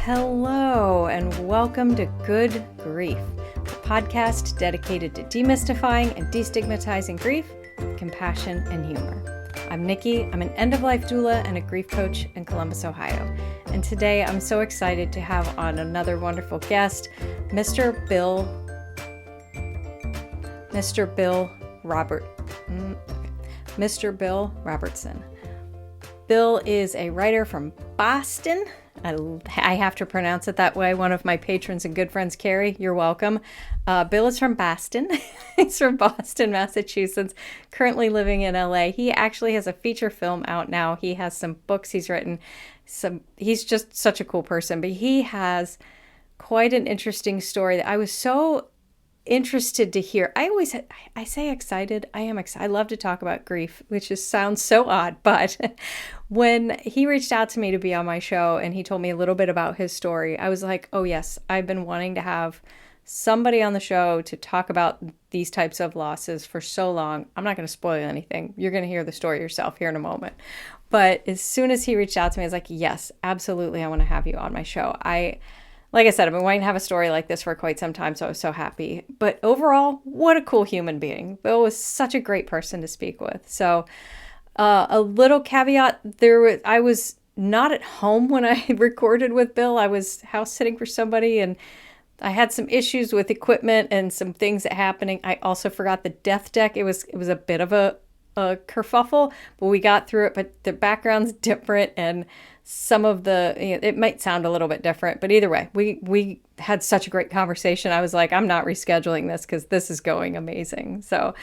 Hello, and welcome to Good Grief, a podcast dedicated to demystifying and destigmatizing grief, compassion, and humor. I'm Nikki. I'm an end-of-life doula and a grief coach in Columbus, Ohio. And today I'm so excited to have on another wonderful guest, Mr. Bill Robertson. Bill is a writer from Boston. I have to pronounce it that way. One of my patrons and good friends, Carrie, you're welcome. Bill is from Boston. He's from Boston, Massachusetts, currently living in LA. He actually has a feature film out now. He has some books he's written. He's just such a cool person, but he has quite an interesting story that I was so interested to hear. I say excited. I am excited. I love to talk about grief, which just sounds so odd. But when he reached out to me to be on my show and he told me a little bit about his story, I was like, oh yes, I've been wanting to have somebody on the show to talk about these types of losses for so long. I'm not going to spoil anything. You're going to hear the story yourself here in a moment. But as soon as he reached out to me, I was like, yes, absolutely. I want to have you on my show. Like I said, I've been wanting to have a story like this for quite some time, so I was so happy. But overall, what a cool human being. Bill was such a great person to speak with. So a little caveat, I was not at home when I recorded with Bill. I was house sitting for somebody, and I had some issues with equipment and some things that happening. I also forgot the death deck. It was a bit of a kerfuffle, but we got through it. But the background's different, and some of it might sound a little bit different, but either way, we had such a great conversation. I was like, I'm not rescheduling this because this is going amazing. So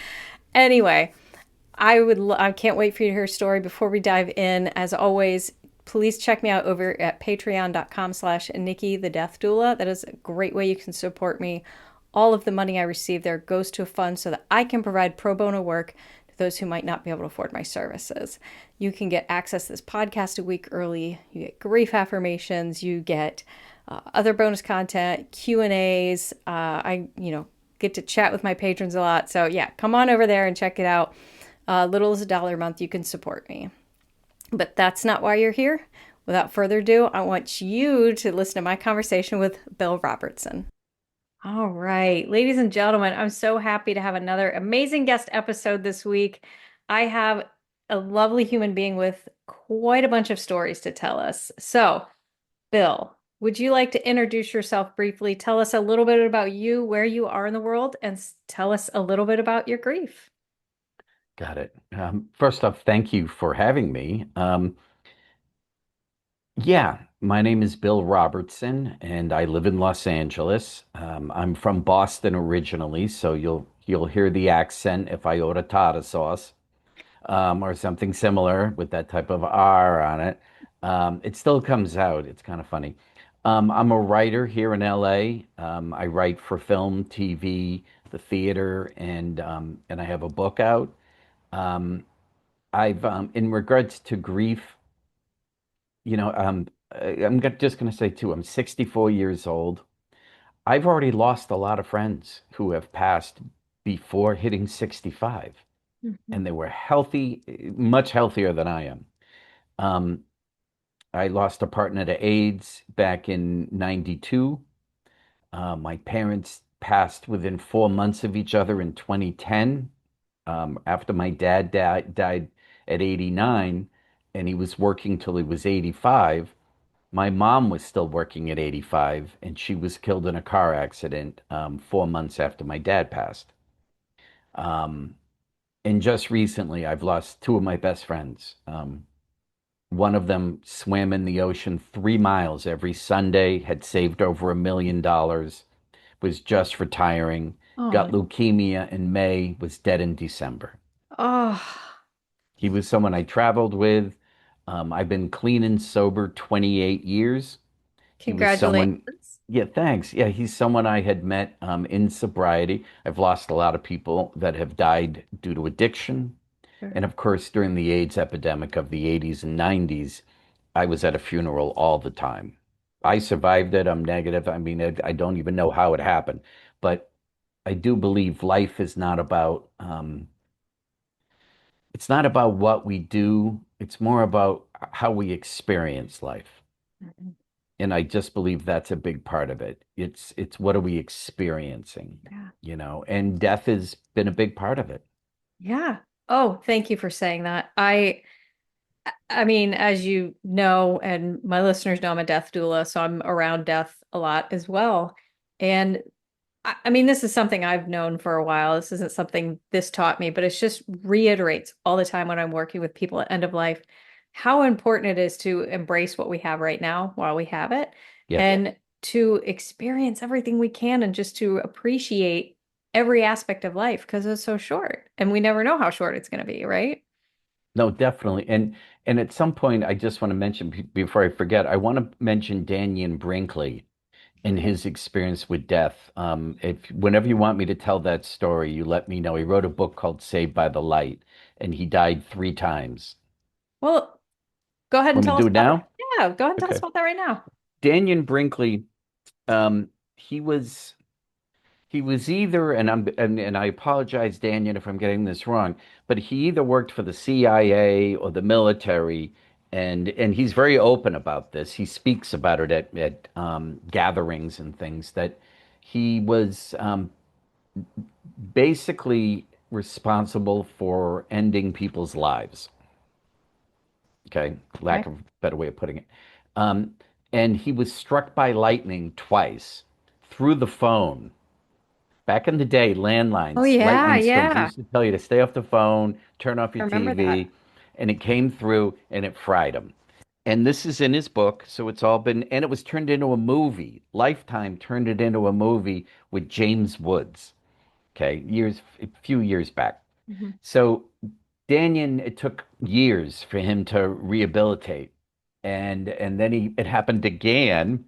anyway, I can't wait for you to hear a story. Before we dive in, as always, please check me out over at patreon.com/Nikki the Death Doula. That is a great way you can support me. All of the money I receive there goes to a fund so that I can provide pro bono work to those who might not be able to afford my services. You can get access to this podcast a week early. You get grief affirmations. You get other bonus content, Q&As. I get to chat with my patrons a lot. So yeah, come on over there and check it out. Little as $1 a month, you can support me. But that's not why you're here. Without further ado, I want you to listen to my conversation with Bill Robertson. All right, ladies and gentlemen, I'm so happy to have another amazing guest episode this week. I have a lovely human being with quite a bunch of stories to tell us. So, Bill, would you like to introduce yourself briefly? Tell us a little bit about you, where you are in the world, and tell us a little bit about your grief. Got it. First off, thank you for having me. Yeah, my name is Bill Robertson, and I live in Los Angeles. I'm from Boston originally, so you'll hear the accent if I order tartar sauce or something similar with that type of R on it. It still comes out. It's kind of funny. I'm a writer here in LA. I write for film, TV, the theater, and I have a book out. Um, in regards to grief, just going to say too, I'm 64 years old. I've already lost a lot of friends who have passed before hitting 65, Mhm. and they were healthy, much healthier than I am. Um, I lost a partner to AIDS back in 92. My parents passed within 4 months of each other in 2010. After my dad died at 89, and he was working till he was 85. My mom was still working at 85, and she was killed in a car accident 4 months after my dad passed. Um, and just recently, I've lost two of my best friends. One of them swam in the ocean 3 miles every Sunday, had saved over $1 million, was just retiring, got Oh, leukemia in May, was dead in December. oh, He was someone I traveled with. I've been clean and sober 28 years. He was someone, congratulations. yeah, thanks. Yeah, he's someone I had met in sobriety. I've lost a lot of people that have died due to addiction. Sure. And of course, during the AIDS epidemic of the 80s and 90s, I was at a funeral all the time. I survived it. I'm negative. I mean, I don't even know how it happened. But I do believe life is not about, it's not about what we do. It's more about how we experience life. And I just believe that's a big part of it. It's what are we experiencing, Yeah. and death has been a big part of it. Yeah. Oh, thank you for saying that. I mean, as you know, and my listeners know I'm a death doula, so I'm around death a lot as well. And I mean, this is something I've known for a while. This isn't something this taught me, but it just reiterates all the time when I'm working with people at end of life how important it is to embrace what we have right now while we have it Yes. and to experience everything we can and just to appreciate every aspect of life because it's so short and we never know how short it's going to be, right? No, definitely. And at some point, I just want to mention before I forget, I want to mention Dannion Brinkley and his experience with death. If whenever you want me to tell that story, you let me know. He wrote a book called Saved by the Light, and he died 3 times. Well, go ahead and Want me to tell us do it about that. now? Yeah, go ahead and tell us Okay. about that right now. Dannion Brinkley, he was he was either, and I apologize, Daniel, if I'm getting this wrong, but he either worked for the CIA or the military, and he's very open about this. He speaks about it at gatherings and things that he was basically responsible for ending people's lives. Okay, lack Okay. of a better way of putting it. Um, and he was struck by lightning twice through the phone. Back in the day, Oh landlines, yeah, lightning strikes yeah. used to tell you to stay off the phone, turn off I your remember that. TV, and it came through and it fried him. And this is in his book, so it's all been, and it was turned into a movie. Lifetime turned it into a movie with James Woods, okay, a few years back. Mhm. So Danyon, it took years for him to rehabilitate. And then it happened again,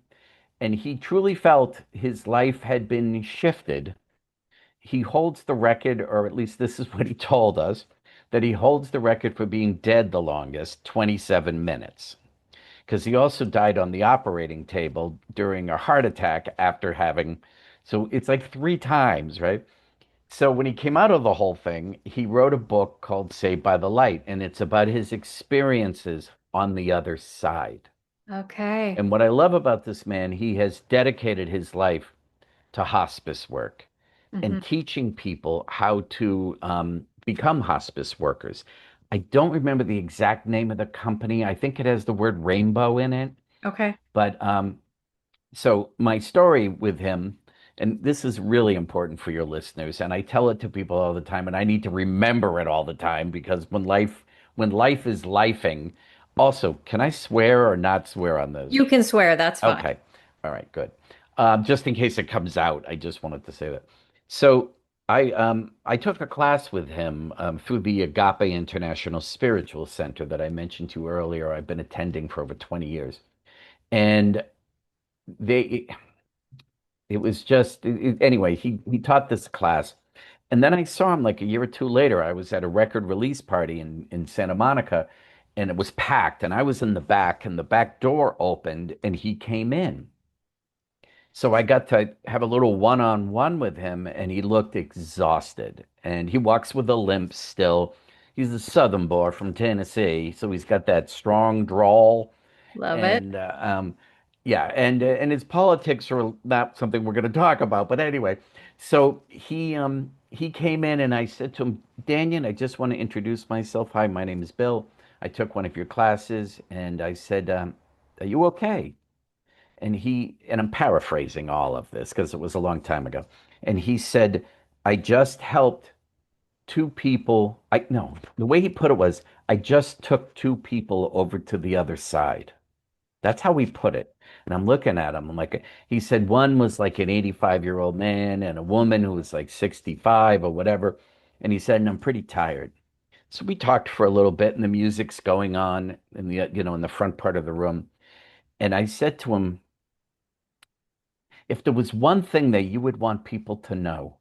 and he truly felt his life had been shifted. He holds the record, or at least this is what he told us, that he holds the record for being dead the longest, 27 minutes. Because he also died on the operating table during a heart attack after having, so it's like 3 times, right? So when he came out of the whole thing, he wrote a book called Saved by the Light, and it's about his experiences on the other side. Okay. And what I love about this man, he has dedicated his life to hospice work Hmm. and teaching people how to become hospice workers. I don't remember the exact name of the company. I think it has the word rainbow in it. Okay. But so my story with him, and this is really important for your listeners, and I tell it to people all the time, and I need to remember it all the time because when life is lifing, also, can I swear or not swear on this? You can swear, that's fine. Okay. All right, good. Just in case it comes out, I just wanted to say that. So I took a class with him through the Agape International Spiritual Center that I mentioned to you earlier. I've been attending for over 20 years. And they it was just anyway, he taught this class. And then I saw him like a year or two later. I was at a record release party in Santa Monica, and it was packed, and I was in the back, and the back door opened, and he came in. So I got to have a little one-on-one with him, and he looked exhausted. And he walks with a limp still. He's a Southern boy from Tennessee, so he's got that strong drawl. Love it. And yeah, and his politics are not something we're going to talk about. But anyway, so he came in, and I said to him, Daniel, I just want to introduce myself. Hi, my name is Bill. I took one of your classes, and I said, are you okay? And I'm paraphrasing all of this because it was a long time ago. And he said, I just helped two people. I no, the way he put it was, I just took two people over to the other side. That's how he put it. And I'm looking at him. I'm like, he said one was like an 85-year-old man and a woman who was like 65 or whatever. And he said, and I'm pretty tired. So we talked for a little bit, and the music's going on in the front part of the room. And I said to him, if there was one thing that you would want people to know,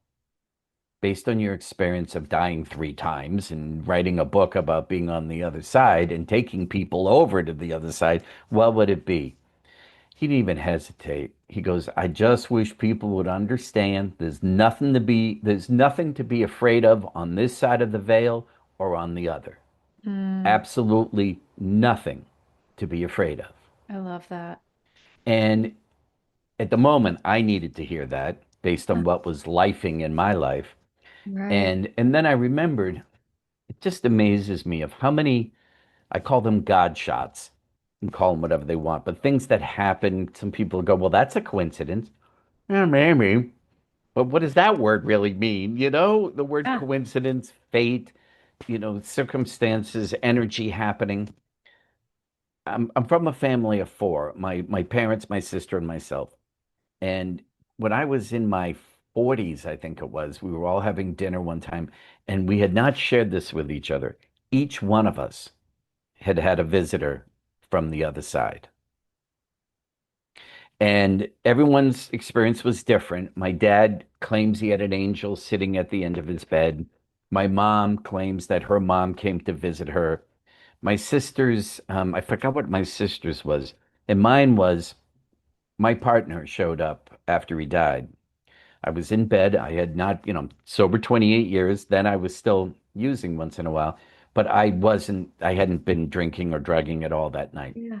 based on your experience of dying 3 times and writing a book about being on the other side and taking people over to the other side, what would it be? He didn't even hesitate. He goes, I just wish people would understand there's nothing to be afraid of on this side of the veil or on the other. Mm, Absolutely nothing to be afraid of. I love that. And at the moment, I needed to hear that based on what was lifing in my life. Right. And then I remembered, it just amazes me of how many, I call them God shots. You can call them whatever they want, but things that happen, some people go, well, that's a coincidence. Yeah, maybe. But what does that word really mean? You know, the word Yeah. coincidence, fate, circumstances, energy happening. I'm from a family of four, my parents, my sister, and myself. And when I was in my 40s, I think it was, we were all having dinner one time, and we had not shared this with each other. Each one of us had had a visitor from the other side. And everyone's experience was different. My dad claims he had an angel sitting at the end of his bed. My mom claims that her mom came to visit her. My sister's, I forgot what my sister's was. And mine was my partner showed up after he died. I was in bed. I had not, sober 28 years. Then I was still using once in a while, but I hadn't been drinking or drugging at all that night. Yeah.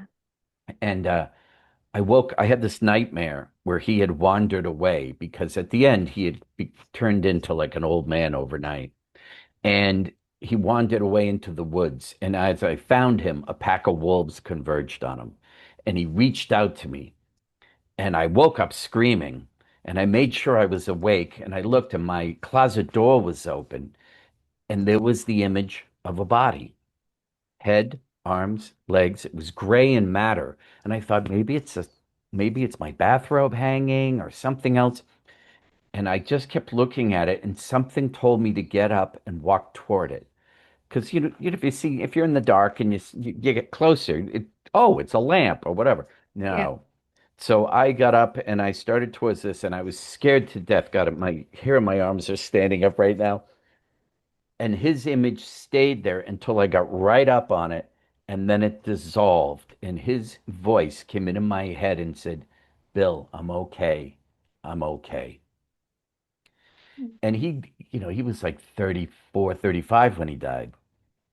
And I had this nightmare where he had wandered away because at the end he had turned into like an old man overnight. And he wandered away into the woods. And as I found him, a pack of wolves converged on him. And he reached out to me. And I woke up screaming. And I made sure I was awake. And I looked, and my closet door was open. And there was the image of a body, head, arms, legs. It was gray and matter. And I thought maybe it's my bathrobe hanging or something else. And I just kept looking at it, and something told me to get up and walk toward it. Because if you're in the dark and you get closer, it's a lamp or whatever. Yeah. No. So I got up and I started towards this, and I was scared to death. Got it. My hair and my arms are standing up right now. And his image stayed there until I got right up on it, and then it dissolved. And his voice came into my head and said, "Bill, I'm okay. I'm okay." And he was like 34, 35 when he died.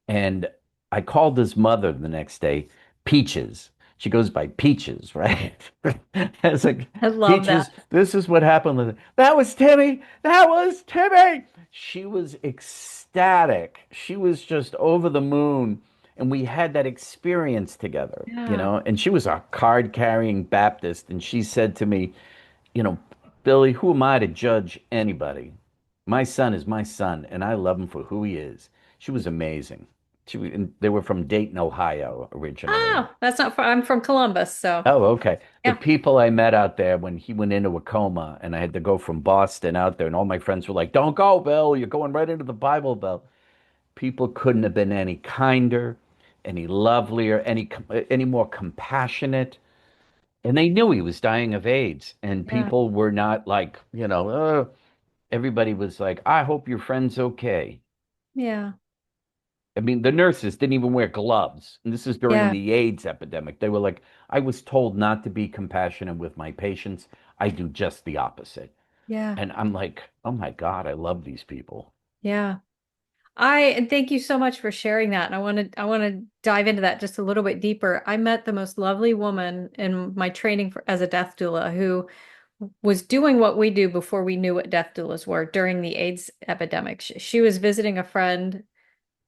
And I called his mother the next day, Peaches. She goes by Peaches, right? I was like, I love Peaches, that. this is what happened. That was Timmy. That was Timmy. She was ecstatic. She was just over the moon. And we had that experience together, Yeah. and she was a card carrying Baptist. And she said to me, you know, Billy, who am I to judge anybody? My son is my son, and I love him for who he is. She was amazing. And they were from Dayton, Ohio, originally. Oh, that's not far. I'm from Columbus, so Oh, okay. The yeah. people I met out there when he went into a coma, and I had to go from Boston out there, and all my friends were like, "Don't go, Bill. You're going right into the Bible Belt." People couldn't have been any kinder, any lovelier, any more compassionate. And they knew he was dying of AIDS, and Yeah. people were not like, everybody was like, I hope your friend's okay. Yeah. I mean, the nurses didn't even wear gloves. And this is during Yeah. the AIDS epidemic. They were like, I was told not to be compassionate with my patients. I do just the opposite. Yeah. And I'm like, oh my God, I love these people. Yeah. I thank you so much for sharing that. And I want to dive into that just a little bit deeper. I met the most lovely woman in my training as a death doula who was doing what we do before we knew what death doulas were during the AIDS epidemic. She was visiting a friend.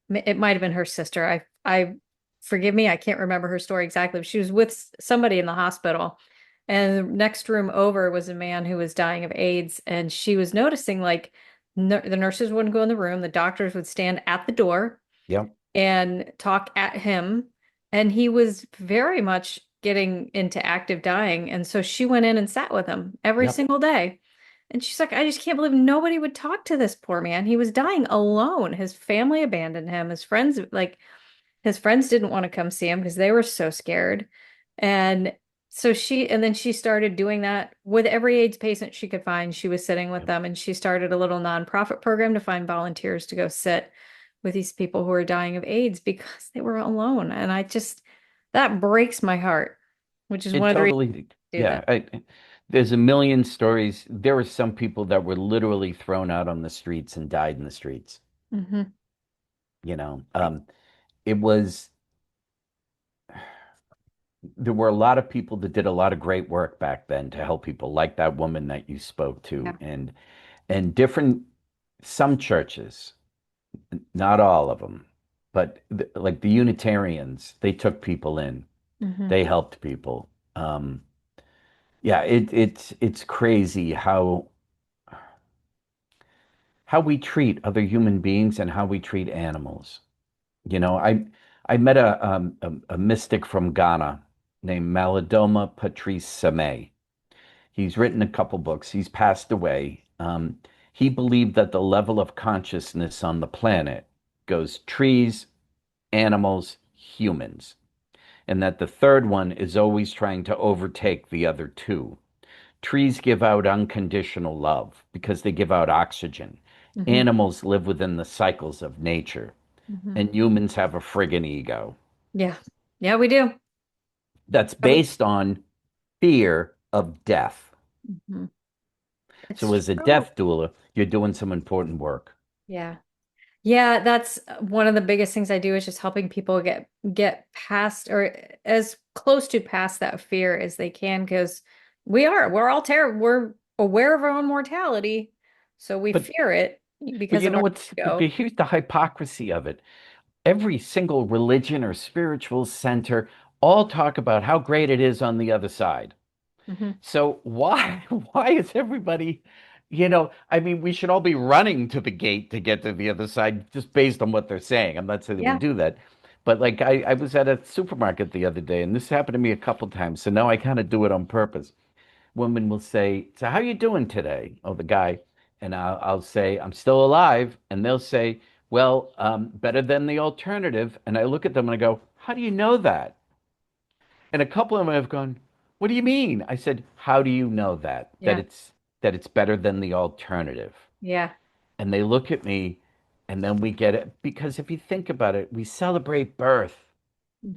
It might have been her sister. I forgive me, I can't remember her story exactly, but she was with somebody in the hospital. And the next room over was a man who was dying of AIDS. And she was noticing like the nurses wouldn't go in the room, the doctors would stand at the door Yep, and talk at him. And he was very much getting into active dying. And so she went in and sat with him every yep, single day. And she's like, I just can't believe nobody would talk to this poor man. He was dying alone. His family abandoned him. His friends didn't want to come see him because they were so scared. And and then she started doing that with every AIDS patient she could find. She was sitting with yep. them and she started a little nonprofit program to find volunteers to go sit with these people who are dying of AIDS because they were alone. And that breaks my heart, which is It one of the reasons totally, I do yeah. that. There's a million stories. There were some people that were literally thrown out on the streets and died in the streets. Hmm. You know, it was there were a lot of people that did a lot of great work back then to help people, like that woman that you spoke to, Yeah. and different some churches, not all of them, but like the Unitarians, they took people in, Hmm. they helped people. Yeah, it's crazy how we treat other human beings and how we treat animals. You know, I met a mystic from Ghana named Malidoma Patrice Samé. He's written a couple books. He's passed away. He believed that the level of consciousness on the planet goes trees, animals, humans, and that the third one is always trying to overtake the other two. Trees give out unconditional love because they give out oxygen. Hmm. Animals live within the cycles of nature, Hmm. and humans have a friggin' ego Yeah. Yeah, we do. that's Um, based on fear of death. mhm. So, It's as a true. death doula, you're doing some important work. Yeah. Yeah, that's one of the biggest things I do is just helping people get past or as close to past that fear as they can because we're aware of our own mortality, so we But fear it but because you of know our but ego. here's the hypocrisy of it. Every single religion or spiritual center all talk about how great it is on the other side. Hmm. So why why is everybody, I mean, we should all be running to the gate to get to the other side just based on what they're saying. I'm not saying that we Yeah, do that. But like I was at a supermarket the other day, and this happened to me a couple times. So now I kind of do it on purpose. Women will say, "So how you doing today?" Oh, the guy, and I'll say, "I'm still alive," and they'll say, "Well, better than the alternative." And I look at them and I go, "How do you know that?" And a couple of them have gone, "What do you mean?" I said, "How do you know that? That yeah, it's better than the alternative?" yeah. And they look at me, and then we get it because if you think about it, we celebrate birth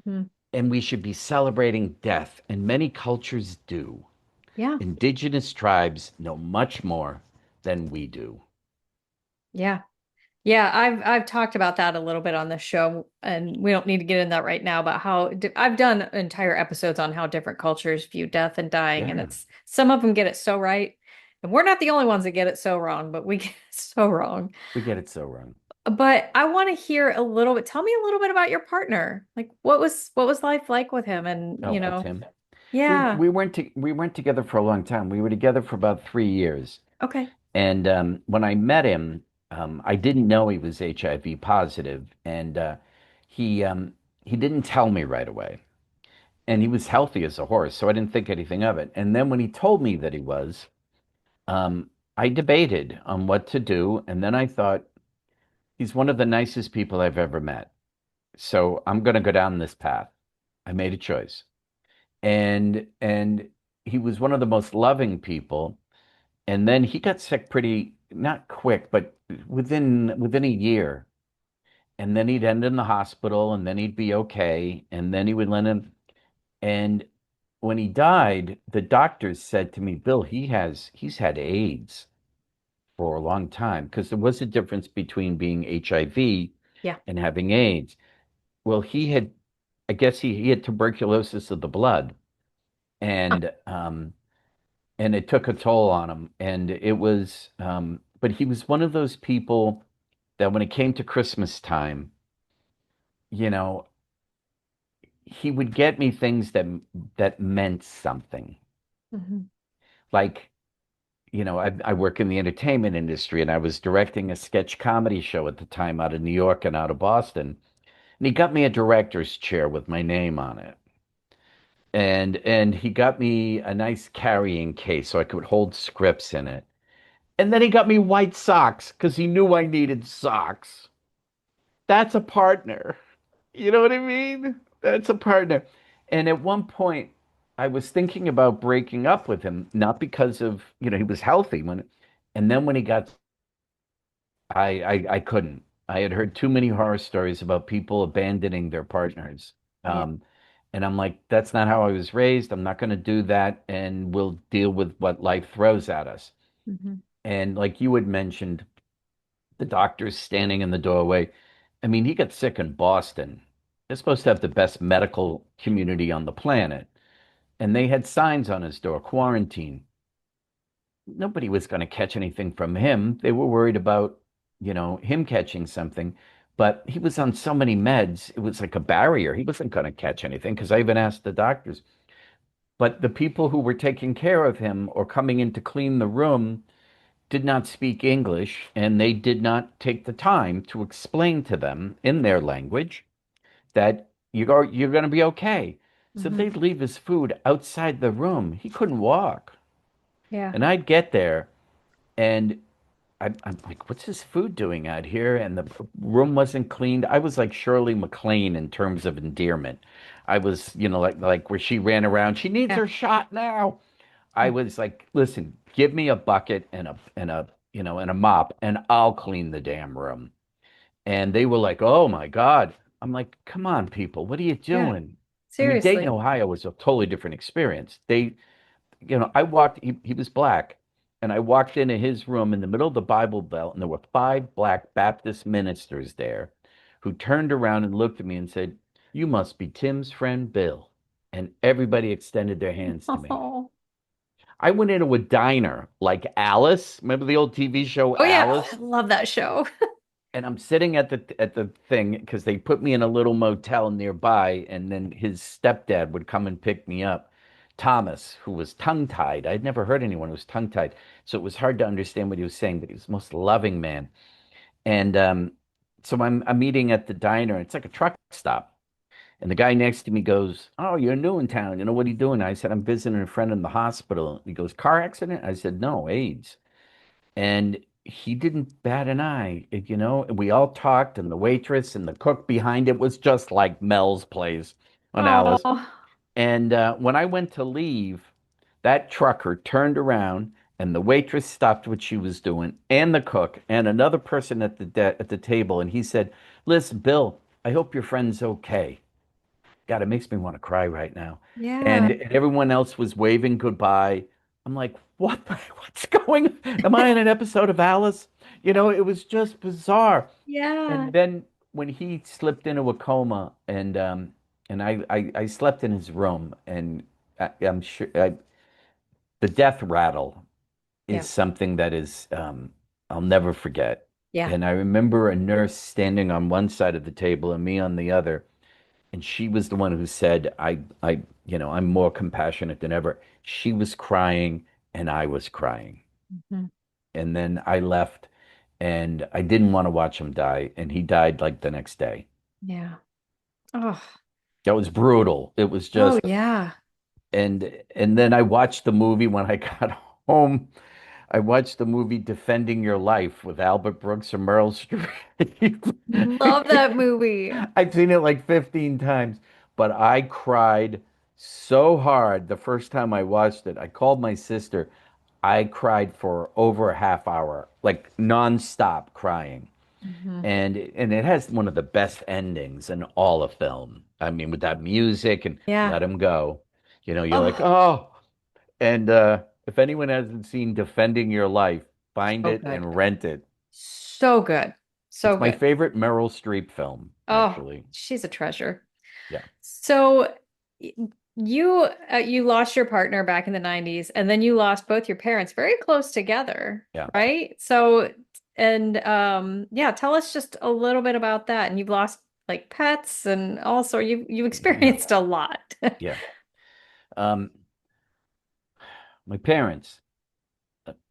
Hmm. and we should be celebrating death, and many cultures do. Yeah, Indigenous tribes know much more than we do. yeah. Yeah, I've talked about that a little bit on the show, and we don't need to get in that right now, but I've done entire episodes on how different cultures view death and dying, and Yeah, it's some of them get it so right, and we're not the only ones that get it so wrong, but we get it so wrong. we get it so wrong. But I want to hear a little bit. Tell me a little bit about your partner. Like what was life like with him? And Oh, with him. yeah, We weren't together for a long time. We were together for about 3 years. okay. And when I met him, I didn't know he was HIV positive, and he um, he didn't tell me right away. And he was healthy as a horse, so I didn't think anything of it. And then when he told me that he was, I debated on what to do, and then I thought he's one of the nicest people I've ever met. So I'm going to go down this path. I made a choice, and he was one of the most loving people. And then he got sick pretty, not quick, but within a year. And then he'd end in the hospital, and then he'd be okay, and then he would land in. And when he died, the doctors said to me, "Bill, he's had AIDS for a long time," because there was a difference between being HIV Yeah. and having AIDS. Well, I guess he had tuberculosis of the blood, Huh. and it took a toll on him. And but he was one of those people that when it came to Christmas time, you know, he would get me things that meant something. Hmm. Like, I work in the entertainment industry, and I was directing a sketch comedy show at the time out of New York and out of Boston. And he got me a director's chair with my name on it. And he got me a nice carrying case so I could hold scripts in it. And then he got me white socks because he knew I needed socks. That's a partner. You know what I mean? That's a partner. And at one point, I was thinking about breaking up with him, not because of, he was healthy and then when he got, I couldn't. I had heard too many horror stories about people abandoning their partners. Yeah. Um, and I'm like, that's not how I was raised. I'm not going to do that. And we'll deal with what life throws at us. Hmm. And like you had mentioned, the doctor's standing in the doorway. I mean, he got sick in Boston. They're supposed to have the best medical community on the planet. And they had signs on his door, quarantine. Nobody was going to catch anything from him. They were worried about, him catching something. But he was on so many meds, it was like a barrier. He wasn't going to catch anything because I even asked the doctors. But the people who were taking care of him or coming in to clean the room did not speak English, and they did not take the time to explain to them in their language that you're going to be okay. So Hmm. they'd leave his food outside the room. He couldn't walk. Yeah. And I'd get there and I'm like, what's his food doing out here? And the room wasn't cleaned. I was like Shirley MacLaine in terms of endearment. I was, like where she ran around. She needs Yeah. her shot now. I was like, listen, give me a bucket and a mop, and I'll clean the damn room. And they were like, oh my God. I'm like, come on, people, what are you Yeah. doing? I mean, Dayton, Seriously. Ohio was a totally different experience. I walked, he was black, and I walked into his room in the middle of the Bible Belt, and there were five black Baptist ministers there who turned around and looked at me and said, you must be Tim's friend Bill. And everybody extended their hands to me. Oh. I went into a diner like Alice. Remember the old TV show Oh yeah. Oh, I Alice? love that show. And I'm sitting at the thing because they put me in a little motel nearby, and then his stepdad would come and pick me up. Thomas, who was tongue-tied. I'd never heard anyone who was tongue-tied, so it was hard to understand what he was saying, but he was the most loving man. And so I'm eating at the diner. It's like a truck stop. And the guy next to me goes, oh, you're new in town. You know, what are you doing? I said, I'm visiting a friend in the hospital. He goes, car accident? I said, no, AIDS. And he didn't bat an eye, We all talked, and the waitress and the cook behind it was just like Mel's place on Alice. Oh. And when I went to leave, that trucker turned around, and the waitress stopped what she was doing, and the cook, and another person at the table, and he said, "Listen, Bill, I hope your friend's okay." God, it makes me want to cry right now. Yeah. And everyone else was waving goodbye. I'm like, what's going on? Am I in an episode of Alice? It was just bizarre. Yeah. And then when he slipped into a coma, and I slept in his room, and I'm sure the death rattle Yeah. is something that is I'll never forget. Yeah. And I remember a nurse standing on one side of the table and me on the other. And she was the one who said, I'm more compassionate than ever. She was crying and I was crying. Mhm. And then I left and I didn't want to watch him die. And he died like the next day. Yeah. Oh. That was brutal. It was Oh just, yeah. and then I watched the movie when I got home. I watched the movie Defending Your Life with Albert Brooks and Meryl Streep. Love that movie. I've seen it like 15 times, but I cried so hard the first time I watched it. I called my sister. I cried for over a half hour, like nonstop crying. Hmm. And it has one of the best endings in all of film. I mean, with that music and Yeah. Let Him Go, you're like, Oh, oh. And if anyone hasn't seen Defending Your Life, find so it good. and rent it. So good. So It's my good. favorite Meryl Streep film, Oh, actually. she's a treasure. Yeah, So y- you lost your partner back in the 90s and then you lost both your parents very close together, yeah, right? So and yeah, tell us just a little bit about that. And you've lost like pets and also you yeah, experienced a lot. yeah. Um, my parents,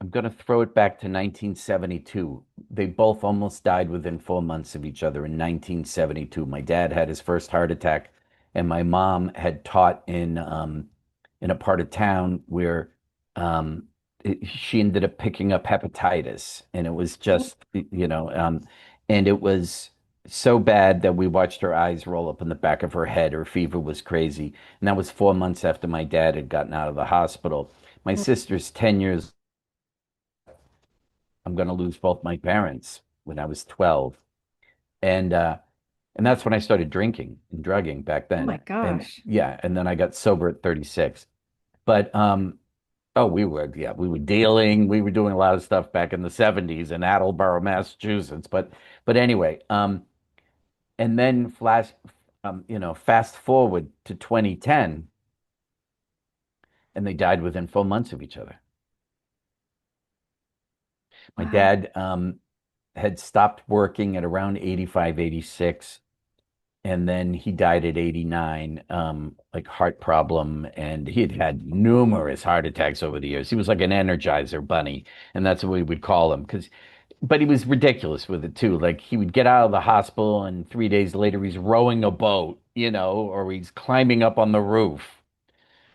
I'm going to throw it back to 1972. They both almost died within 4 months of each other in 1972. My dad had his first heart attack, and my mom had taught in a part of town where she ended up picking up hepatitis, and it was just, and it was so bad that we watched her eyes roll up in the back of her head. Her fever was crazy, and that was 4 months after my dad had gotten out of the hospital. My sister's 10 years. I'm going to lose both my parents when I was 12. And and that's when I started drinking and drugging back Oh my then. And gosh. yeah, and then I got sober at 36. But oh, we were dealing, we were doing a lot of stuff back in the 70s in Attleboro, Massachusetts. But anyway, and then Fast forward to 2010, and they died within 4 months of each other. My Wow. dad had stopped working at around 85, 86, and then he died at 89, like heart problem, and he had had numerous heart attacks over the years. He was like an Energizer bunny, and that's what we would call him, but he was ridiculous with it too. Like he would get out of the hospital, and 3 days later he's rowing a boat, or he's climbing up on the roof.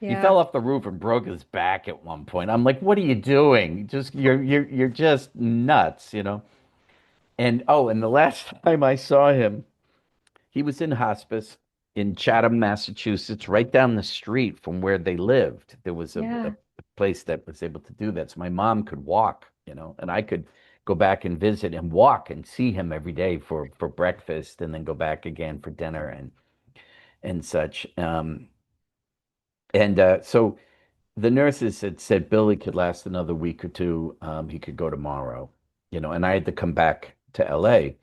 He Yeah. fell off the roof and broke his back at one point. I'm like, what are you doing? You're just nuts. And the last time I saw him, he was in hospice in Chatham, Massachusetts, right down the street from where they lived. There was a Yeah. place that was able to do that. So my mom could walk, and I could go back and visit and walk and see him every day for breakfast and then go back again for dinner and such. So the nurses had said Billy could last another week or two. He could go tomorrow, and I had to come back to LA.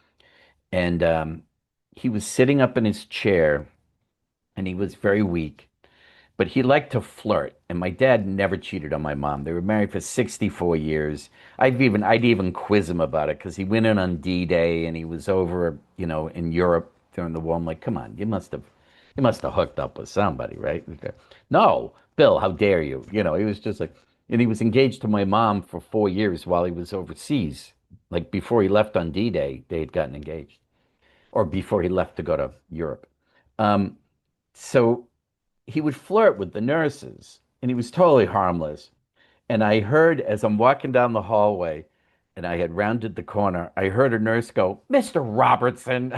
And he was sitting up in his chair and he was very weak, but he liked to flirt. And my dad never cheated on my mom. They were married for 64 years. I'd even quiz him about it because he went in on D-Day and he was over, in Europe during the war. I'm like, come on, you must have hooked up with somebody, right? No, Bill, how dare you? He was just like, and he was engaged to my mom for 4 years while he was overseas. Like before he left on D-Day, they had gotten engaged, or before he left to go to Europe. Um, so he would flirt with the nurses, and he was totally harmless. And I heard as I'm walking down the hallway, and I had rounded the corner, I heard a nurse go, "Mr. Robertson."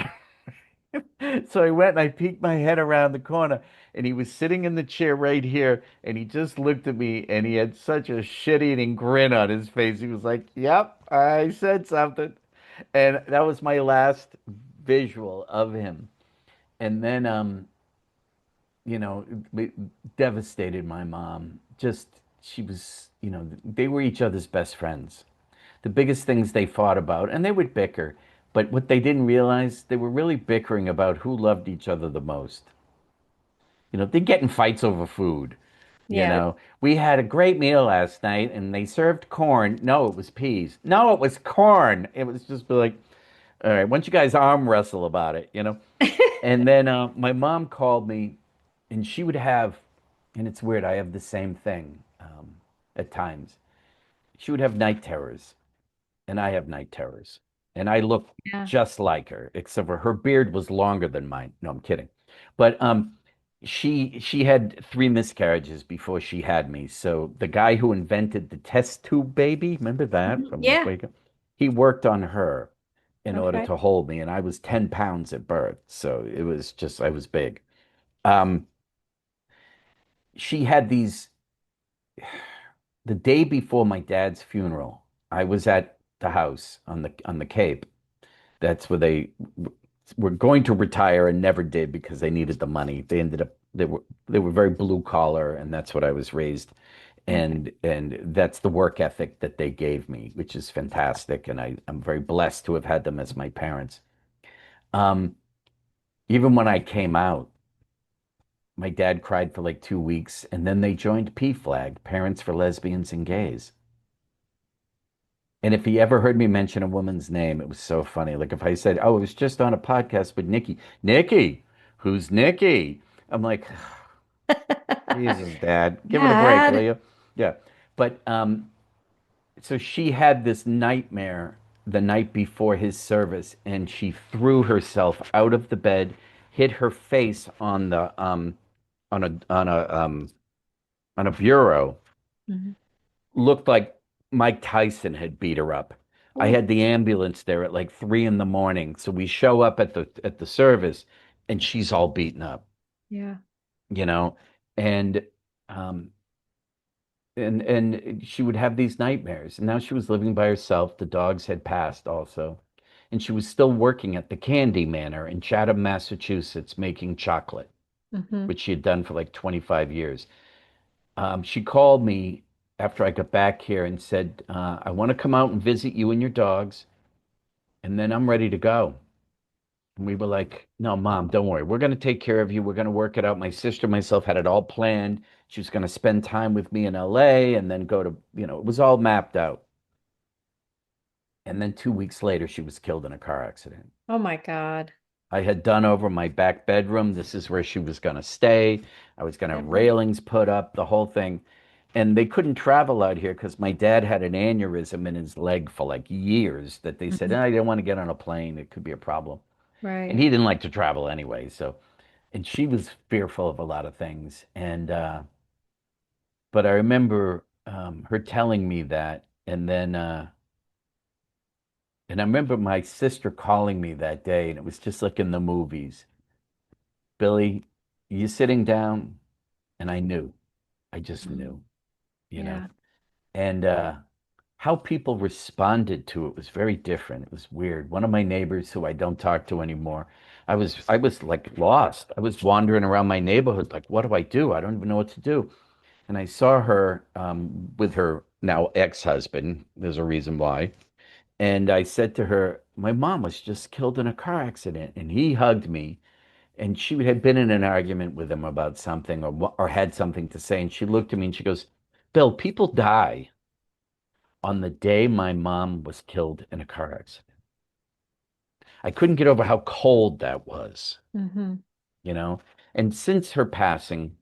So I went and I peeked my head around the corner, and he was sitting in the chair right here, and he just looked at me, and he had such a shit-eating grin on his face. He was like, "Yep, I said something." And that was my last visual of him. And then, it devastated my mom. Just, she was, they were each other's best friends. The biggest things they fought about, and they would bicker, but what they didn't realize, they were really bickering about who loved each other the most. They'd get in fights over food. You Yeah. know, we had a great meal last night and they served corn. No, it was peas. No, it was corn. It was just like, all right, why don't you guys arm wrestle about it? And then my mom called me, and she would have, and it's weird, I have the same thing at times. She would have night terrors, and I have night terrors. And I look Yeah. just like her, except for her beard was longer than mine. No, I'm kidding. But she had three miscarriages before she had me. So the guy who invented the test tube baby, remember that from like Yeah. Wake Up? He worked on her in order Okay. to hold me, and I was 10 pounds at birth. So it was just, I was big. Um, she had these the day before my dad's funeral. I was at the house on the Cape. That's where they were going to retire and never did because they needed the money. They were very blue collar, and that's what I was raised. Okay. And that's the work ethic that they gave me, which is fantastic. And I'm very blessed to have had them as my parents. Um, Even when I came out, my dad cried for like 2 weeks, and then they joined PFLAG, Parents for Lesbians and Gays. And if he ever heard me mention a woman's name, it was so funny. Like if I said, "Oh, it was just on a podcast with Nikki." Nikki, who's Nikki? I'm like, Jesus, Dad, give it a break, will Dad. you? Yeah. But so she had this nightmare the night before his service, and she threw herself out of the bed, hit her face on a bureau, Mhm. looked like Mike Tyson had beat her up. I Oh, had the ambulance there at like 3 in the morning. So we show up at the service and she's all beaten up, yeah. you know, and um and she would have these nightmares. And now she was living by herself. The dogs had passed also. And she was still working at the Candy Manor in Chatham, Massachusetts, making chocolate, Hmm. which she had done for like 25 years. She called me after I got back here and said, "I want to come out and visit you and your dogs, and then I'm ready to go." And we were like, no, Mom, don't worry. We're going to take care of you. We're going to work it out. My sister, myself had it all planned. She was going to spend time with me in LA and then go to, it was all mapped out. And then 2 weeks later, she was killed in a car accident. Oh my God. I had done over my back bedroom. This is where she was going to stay. I was going to have Yeah. railings put up, the whole thing. And they couldn't travel out here because my dad had an aneurysm in his leg for like years that they said, Mhm. I didn't want to get on a plane. It could be a problem. And Right. he didn't like to travel anyway. So, and she was fearful of a lot of things. But I remember her telling me that. And I remember my sister calling me that day, and it was just like in the movies. Billy, you sitting down? And I knew. I just Mhm. knew, you know. Yeah. And how people responded to it was very different. It was weird. One of my neighbors who I don't talk to anymore, I was like lost. I was wandering around my neighborhood like, what do I do? I don't even know what to do. And I saw her with her now ex-husband. There's a reason why. And I said to her, my mom was just killed in a car accident. And he hugged me. And she had been in an argument with him about something or had something to say. And she looked at me and she goes, Bill, people die on the day my mom was killed in a car accident. I couldn't get over how cold that was, Hmm. you know? And since her passing,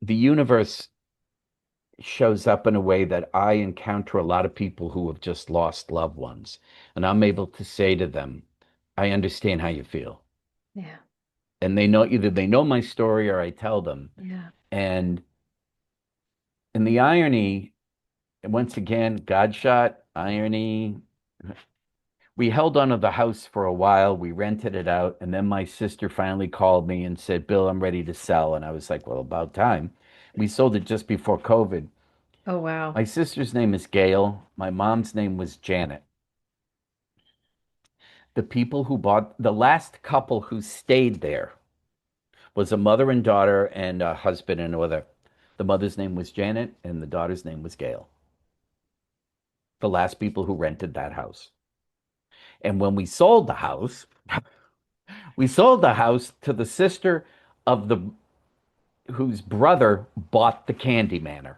the universe shows up in a way that I encounter a lot of people who have just lost loved ones. And I'm able to say to them, I understand how you feel. Yeah. And they know either they know my story or I tell them. Yeah. And the irony, once again, God shot, irony. We held on to the house for a while. We rented it out. And then my sister finally called me and said, Bill, I'm ready to sell. And I was like, well, about time. We sold it just before COVID. Oh wow. My sister's name is Gail. My mom's name was Janet. The people who bought, the last couple who stayed there was a mother and daughter and a husband and mother. The mother's name was Janet and the daughter's name was Gail. The last people who rented that house. And when we sold the house to the sister of the whose brother bought the Candy Manor.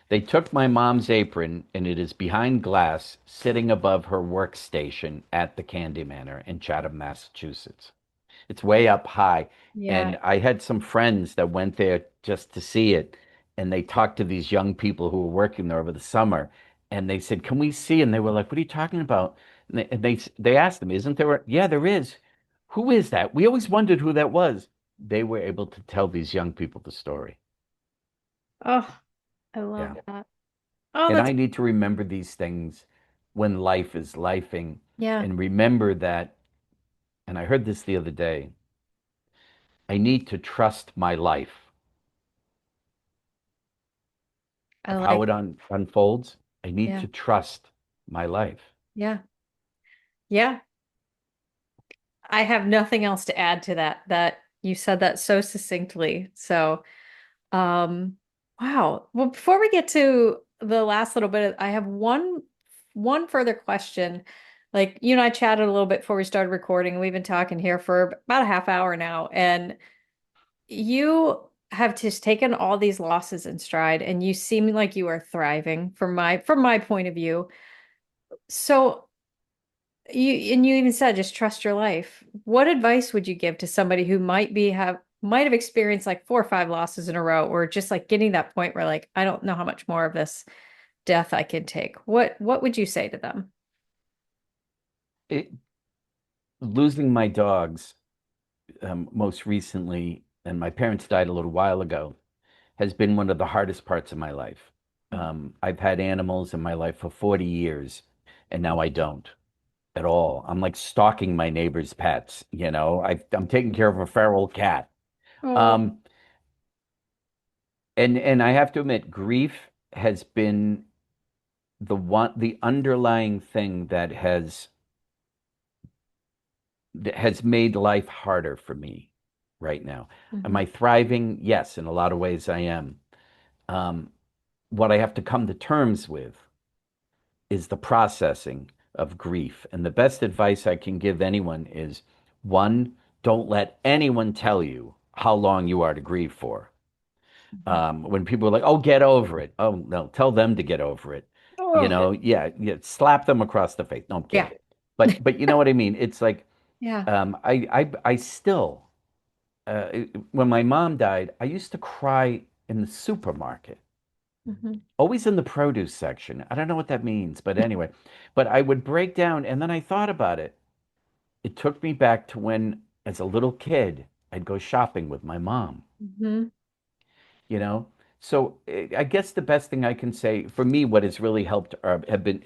They took my mom's apron, and it is behind glass, sitting above her workstation at the Candy Manor in Chatham, Massachusetts. It's way up high. Yeah. And I had some friends that went there just to see it. And they talked to these young people who were working there over the summer. And they said, can we see? And they were like, what are you talking about? And they asked them, isn't there yeah, there is. Who is that? We always wondered who that was. They were able to tell these young people the story. Oh, I love Yeah. that. Oh, And that's I need to remember these things when life is lifing yeah. and remember that. And I heard this the other day. I need to trust my life I of how like it unfolds. I need yeah. to trust my life. Yeah. Yeah. I have nothing else to add to that. That you said that so succinctly. So, um, wow. Well, before we get to the last little bit, I have one further question. Like you and I chatted a little bit before we started recording, and we've been talking here for about a half hour now, and you have just taken all these losses in stride, and you seem like you are thriving from my point of view. So you even said just trust your life. What advice would you give to somebody who might have experienced like 4 or 5 losses in a row, or just like getting that point where like I don't know how much more of this death I can take? What would you say to them? It, losing my dogs most recently, and my parents died a little while ago, has been one of the hardest parts of my life. I've had animals in my life for 40 years, and now I don't at all. I'm like stalking my neighbor's pets, I'm taking care of a feral cat. Oh, Um, and I have to admit, grief has been the underlying thing that has made life harder for me right now. Am mhm. I thriving? Yes, in a lot of ways I am. Um, what I have to come to terms with is the processing. of grief. And the best advice I can give anyone is one, don't let anyone tell you how long you are to grieve for. Mhm. When people are like, "Oh, get over it," oh no, tell them to get over it. Oh, Yeah, yeah, slap them across the face. No, I'm yeah. kidding. But you know what I mean? It's like Yeah. I still when my mom died, I used to cry in the supermarket, Hmm. always in the produce section. I don't know what that means, but anyway, but I would break down and then I thought about it. It took me back to when, as a little kid, I'd go shopping with my mom, Hmm. you know? So I guess the best thing I can say for me, what has really helped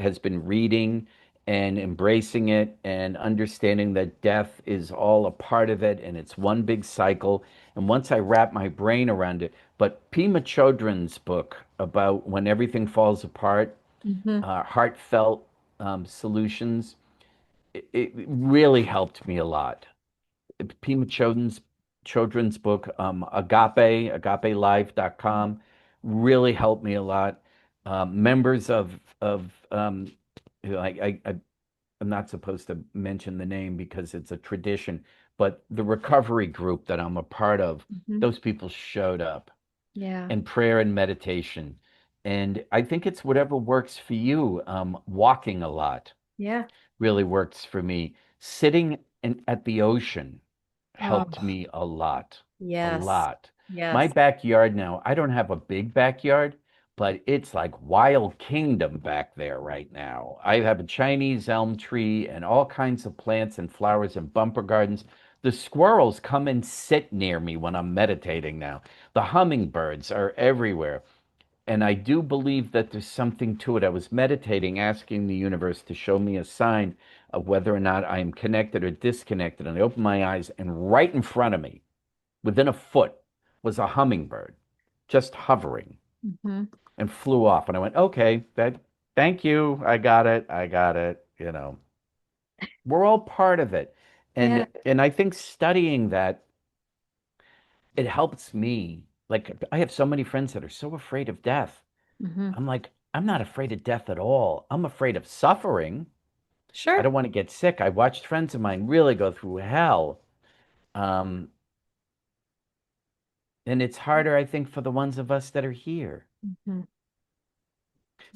has been reading and embracing it and understanding that death is all a part of it and it's one big cycle. And once I wrap my brain around it, but Pima Chodron's book about when everything falls apart, Hmm. heartfelt solutions, it really helped me a lot. Pima children's book, agapelive.com, really helped me a lot. Members of you know, I'm not supposed to mention the name because it's a tradition, but the recovery group that I'm a part of, Hmm. those people showed up, Yeah. and prayer and meditation. And I think it's whatever works for you. Walking a lot Yeah. really works for me. Sitting at the ocean helped Oh, me a lot. A yes. lot. My Yes. backyard now, I don't have a big backyard, but it's like Wild Kingdom back there right now. I have a Chinese elm tree and all kinds of plants and flowers and bumper gardens. The squirrels come and sit near me when I'm meditating now. The hummingbirds are everywhere. And I do believe that there's something to it. I was meditating, asking the universe to show me a sign of whether or not I am connected or disconnected. And I opened my eyes, and right in front of me, within a foot, was a hummingbird just hovering Hmm. and flew off. And I went, okay, thank you. I got it. I got it. We're all part of it. Yeah. And I think studying that, it helps me. Like I have so many friends that are so afraid of death. Hmm. I'm like, I'm not afraid of death at all. I'm afraid of suffering. I Sure. don't want to get sick. I watched friends of mine really go through hell. Um, and it's harder, I think, for the ones of us that are here. Hmm.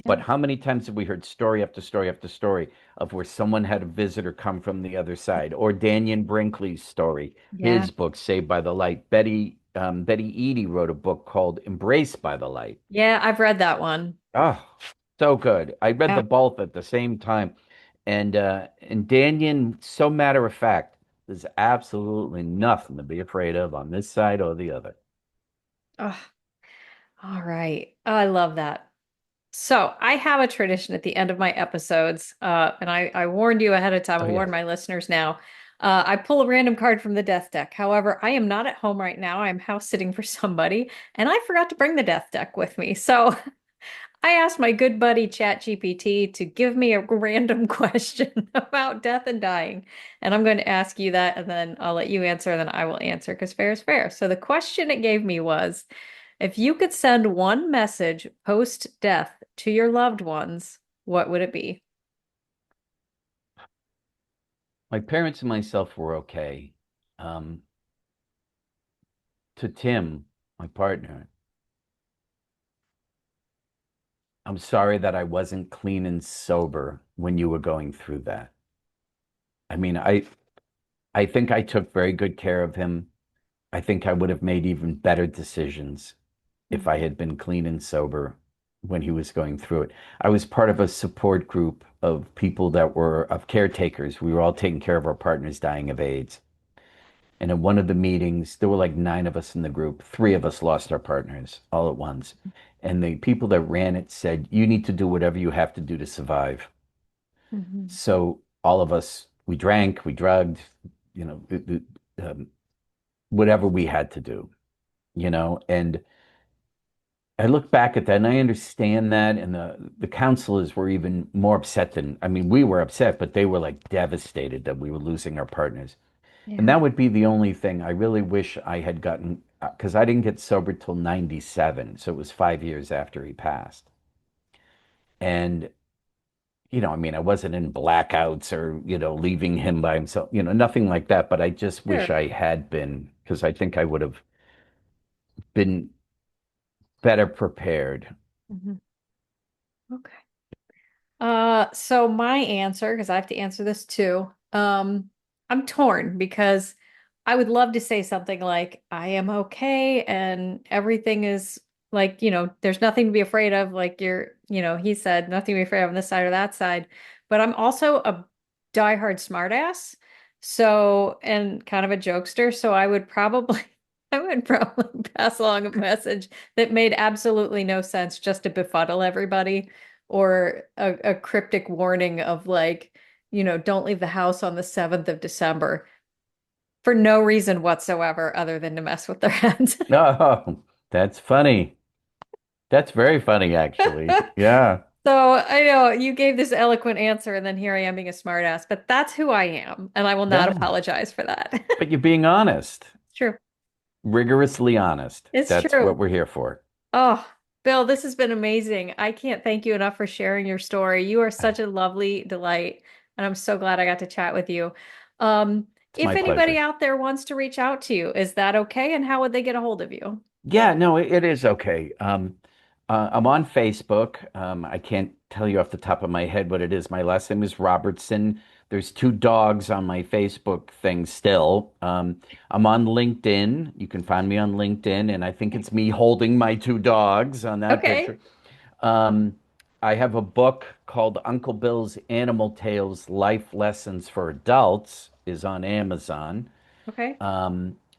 But Yeah. how many times have we heard story after story after story of where someone had a visitor come from the other side? Or Daniel Brinkley's story, Yeah. his book, Saved by the Light. Betty Eady wrote a book called Embraced by the Light. Yeah. I've read that one. Oh, so good. I read Yeah. the both at the same time. And Danyon, so matter of fact, there's absolutely nothing to be afraid of on this side or the other. Oh, all right. Oh, I love that. So I have a tradition at the end of my episodes, and I warned you ahead of time. Oh I'll warn yes. my listeners now. I pull a random card from the death deck. However, I am not at home right now. I'm house sitting for somebody, and I forgot to bring the death deck with me. So I asked my good buddy ChatGPT to give me a random question about death and dying. And I'm going to ask you that, and then I'll let you answer, and then I will answer because fair is fair. So the question it gave me was, if you could send one message post-death to your loved ones, what would it be? My parents and myself were okay. Um, to Tim, my partner, I'm sorry that I wasn't clean and sober when you were going through that. I mean, I think I took very good care of him. I think I would have made even better decisions if I had been clean and sober when he was going through it. I was part of a support group of people that were of caretakers. We were all taking care of our partners dying of AIDS. And in one of the meetings, there were like nine of us in the group. Three of us lost our partners all at once. And the people that ran it said, you need to do whatever you have to do to survive. Mhm. So all of us, we drank, we drugged, you know, whatever we had to do, and I look back at that and I understand that. And the counselors were even more upset than, I mean, we were upset, but they were like devastated that we were losing our partners. And Yeah. that would be the only thing I really wish I had gotten, because I didn't get sober till 97. So it was 5 years after he passed. And I mean, I wasn't in blackouts or, leaving him by himself, nothing like that. But I just wish Sure. I had been, because I think I would have been better prepared. Mhm. Okay. So my answer, because I have to answer this too, I'm torn because I would love to say something like, I am okay and everything is like, there's nothing to be afraid of. Like he said, nothing to be afraid of on this side or that side. But I'm also a diehard smartass. So, and kind of a jokester. So I would probably pass along a message that made absolutely no sense just to befuddle everybody or a cryptic warning of like, don't leave the house on the 7th of December for no reason whatsoever other than to mess with their heads. Oh, that's funny. That's very funny, actually. Yeah. So I know you gave this eloquent answer, and then here I am being a smartass, but that's who I am, and I will not Yeah. apologize for that. But you're being honest, It's true. rigorously honest. It's That's what true. we're here for. Oh, Bill, this has been amazing. I can't thank you enough for sharing your story. You are such a lovely delight, and I'm so glad I got to chat with you. Um, It's if my anybody pleasure. out there wants to reach out to you, is that okay? And how would they get a hold of you? Yeah, no, it is okay. I'm on Facebook. I can't tell you off the top of my head what it is. My last name is Robertson. There's two dogs on my Facebook thing still. I'm on LinkedIn. You can find me on LinkedIn, and I think it's me holding my two dogs on that Okay. picture. Um, I have a book called Uncle Bill's Animal Tales: Life Lessons for Adults, is on Amazon. Okay.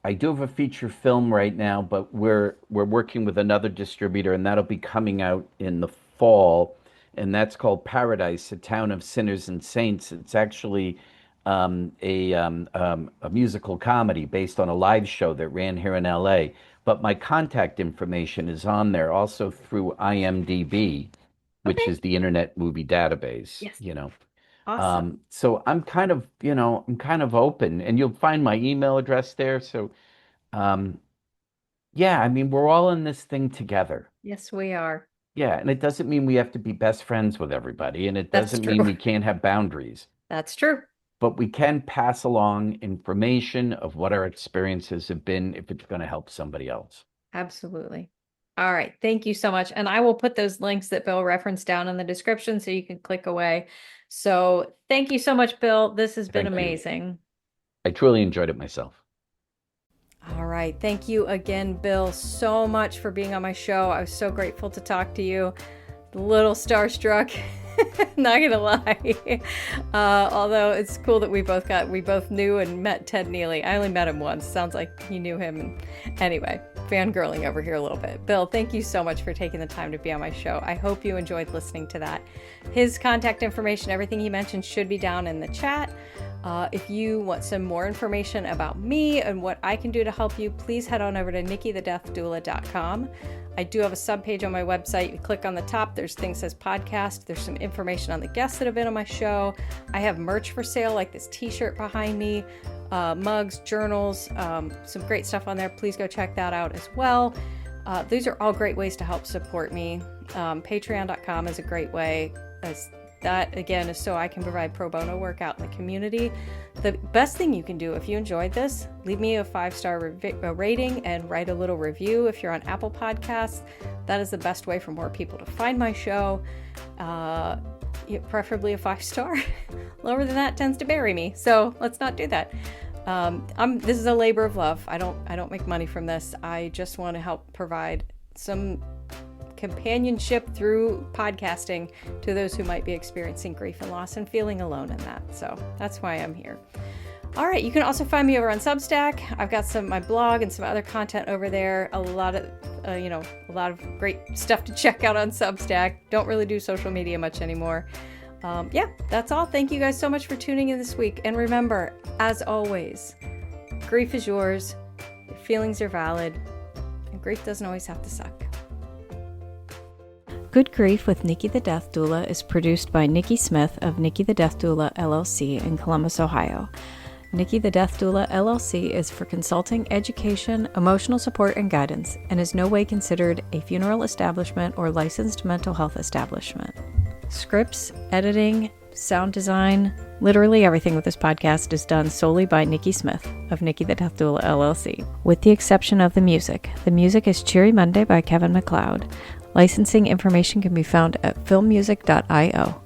I do have a feature film right now, but we're working with another distributor, and that'll be coming out in the fall, and that's called Paradise: A Town of Sinners and Saints. It's actually a musical comedy based on a live show that ran here in LA. But my contact information is on there also through IMDb, which Okay. is the Internet Movie Database, Yes. Awesome. So I'm kind of open, and you'll find my email address there. So, um, yeah, I mean, we're all in this thing together. Yes, we are. Yeah, and it doesn't mean we have to be best friends with everybody, and it That's doesn't true. mean we can't have boundaries, That's true. but we can pass along information of what our experiences have been if it's going to help somebody else. Absolutely. All right. Thank you so much. And I will put those links that Bill referenced down in the description so you can click away. So thank you so much, Bill. This has been Thank you. amazing. I truly enjoyed it myself. All right. Thank you again, Bill, so much for being on my show. I was so grateful to talk to you. A little starstruck, not gonna lie. Although it's cool that we both knew and met Ted Neely. I only met him once. Sounds like you knew him. Anyway, fangirling over here a little bit. Bill, thank you so much for taking the time to be on my show. I hope you enjoyed listening to that. His contact information, everything he mentioned should be down in the chat. If you want some more information about me and what I can do to help you, please head on over to nikkithedeathdoula.com. I do have a subpage on my website. You click on the top, there's things that says podcast. There's some information on the guests that have been on my show. I have merch for sale, like this t-shirt behind me, mugs, journals, some great stuff on there. Please go check that out as well. These are all great ways to help support me. Patreon.com is a great way. That, again, is so I can provide pro bono work out in the community. The best thing you can do if you enjoyed this, leave me a 5-star rating and write a little review if you're on Apple Podcasts. That is the best way for more people to find my show. Preferably a 5-star. Lower than that tends to bury me, so let's not do that. This is a labor of love. I don't make money from this. I just want to help provide some companionship through podcasting to those who might be experiencing grief and loss and feeling alone in that. So that's why I'm here. All right, you can also find me over on Substack. I've got my blog and some other content over there. A lot of great stuff to check out on Substack. Don't really do social media much anymore. That's all. Thank you guys so much for tuning in this week. And remember, as always, grief is yours. Your feelings are valid. And grief doesn't always have to suck. Good Grief with Nikki the Death Doula is produced by Nikki Smith of Nikki the Death Doula LLC in Columbus, Ohio. Nikki the Death Doula LLC is for consulting, education, emotional support, and guidance, and is no way considered a funeral establishment or licensed mental health establishment. Scripts, editing, sound design, literally everything with this podcast is done solely by Nikki Smith of Nikki the Death Doula LLC, with the exception of the music. The music is Cheery Monday by Kevin MacLeod. Licensing information can be found at filmmusic.io.